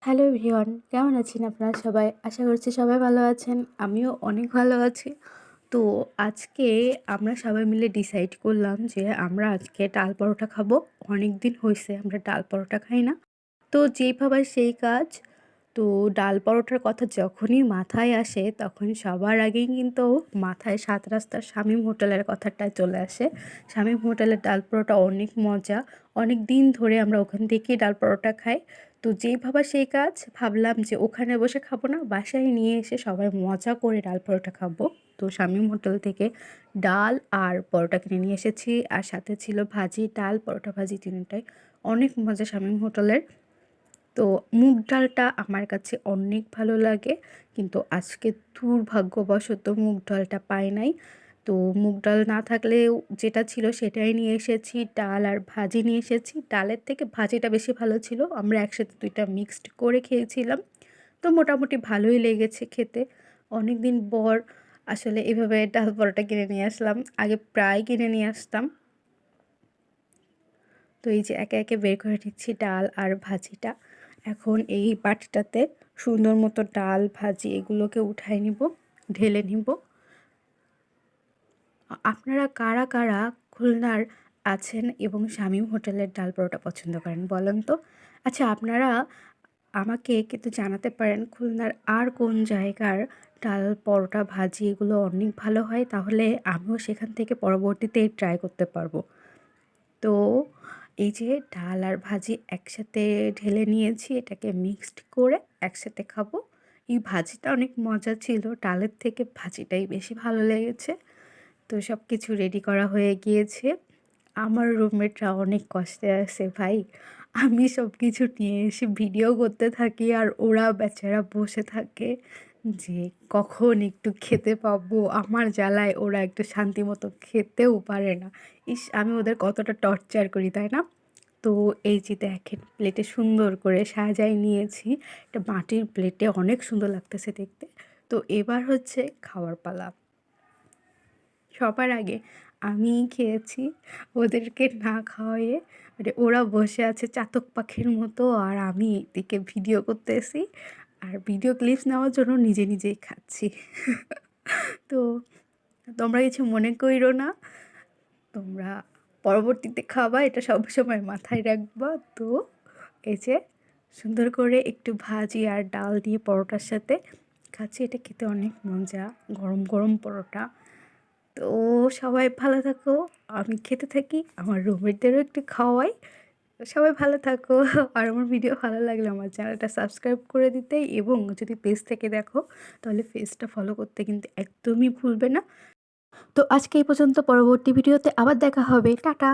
Hello everyone, কেমন আছেন আপনারা সবাই? আশা করছি সবাই ভালো আছেন। আমিও অনেক ভালো আছি। তো আজকে আমরা সবাই মিলে ডিসাইড করলাম যে আমরা আজকে ডাল পরোটা খাবো। অনেক দিন হইছে আমরা ডাল পরোটা খাই না। তো যেই ভাবা সেই কাজ। তো ডাল পরোটার কথা যখনই মাথায় আসে তখন সবার আগেই কিন্তু মাথায় ৭ রাস্তার শামীম হোটেলের কথাটা চলে আসে। শামীম হোটেলের ডাল পরোটা অনেক মজা। অনেক দিন ধরে আমরা ওখান থেকেই ডাল পরোটা খাই। তো যেই ভাবা সেই কাজ, ভাবলাম যে ওখানে বসে খাবো না, বাসায় নিয়ে এসে সবাই মজা করে ডাল পরোটা খাবো। তো শামীম হোটেল থেকে ডাল আর পরোটা কিনে নিয়ে এসেছি, আর সাথে ছিল ভাজি, ডাল, পরোটা, ভাজি তিনটাই। অনেক মজা শামীম হোটেলের। তো মুগ ডালটা আমার কাছে অনেক ভালো লাগে, কিন্তু আজকে দুর্ভাগ্যবশত মুগ ডালটা পাই নাই। তো মুগ ডাল না থাকলেও যেটা ছিল সেটাই নিয়ে এসেছি, ডাল আর ভাজি নিয়ে এসেছি। ডালের থেকে ভাজিটা বেশি ভালো ছিল, আমরা একসাথে দুইটা মিক্সড করে খেয়েছিলাম। তো মোটামুটি ভালোই লেগেছে খেতে। অনেক দিন পর আসলে এভাবে ডাল পরোটা কিনে নিয়ে আসলাম, আগে প্রায় কিনে নিয়ে আসতাম। তো এই যে একে একে বের করে নিচ্ছি ডাল আর ভাজিটা। এখন এই বাটিটাতে সুন্দর মতো ডাল ভাজি এগুলোকে উঠাই নিব, ঢেলে নিব। আপনারা কারা কারা খুলনার আছেন এবং শামীম হোটেলের ডাল পরোটা পছন্দ করেন বলেন তো? আচ্ছা, আপনারা আমাকে কিন্তু জানাতে পারেন খুলনার আর কোন জায়গার ডাল পরোটা ভাজি এগুলো অনেক ভালো হয়, তাহলে আমিও সেখান থেকে পরবর্তীতে ট্রাই করতে পারবো। তো এই যে ডাল আর ভাজি একসাথে ঢেলে নিয়েছি, এটাকে মিক্সড করে একসাথে খাবো। এই ভাজিটা অনেক মজা ছিল, ডালের থেকে ভাজিটাই বেশি ভালো লেগেছে। তো সব কিছু রেডি করা হয়ে গিয়েছে। আমার রুমমেটরা অনেক কষ্টে আছে ভাই। আমি সব কিছু নিয়ে এসে ভিডিও করতে থাকি আর ওরা বেচারা বসে থাকে যে কখন একটু খেতে পাবো। আমার জ্বালায় ওরা একটু শান্তি মতো খেতেও পারে না। ইস, আমি ওদের কতটা টর্চার করি তাই না? তো এই যে দেখেন প্লেটে সুন্দর করে সাজাই নিয়েছি। এটা মাটির প্লেটে অনেক সুন্দর লাগতেছে দেখতে। তো এবার হচ্ছে খাওয়ার পালা। সবার আগে আমিই খেয়েছি, ওদেরকে না খাওয়াইয়ে। মানে ওরা বসে আছে চাতক পাখির মতো, আর আমি এদিকে ভিডিও করতেছি আর ভিডিও ক্লিপস নেওয়ার জন্য নিজে নিজেই খাচ্ছি। তো তোমরা কিছু মনে কইরো না, তোমরা পরবর্তীতে খাবা, এটা সবসময় মাথায় রাখবা। তো এই যে সুন্দর করে একটু ভাজি আর ডাল দিয়ে পরোটার সাথে খাচ্ছি, এটা খেতে অনেক মজা, গরম গরম পরোটা। তো সবাই ভালো থাকো, আমি খেতে থাকি, আমার রুমমেটদেরও একটু খাওয়াই। তো সবাই ভালো থাকো। আর আমার ভিডিও ভালো লাগলে আমার চ্যানেলটা সাবস্ক্রাইব করে দিতে, এবং যদি পেজ থেকে দেখো তাহলে পেজটা ফলো করতে কিন্তু একদমই ভুলবে না। তো আজকে এই পর্যন্ত, পরবর্তী ভিডিওতে আবার দেখা হবে, টাটা।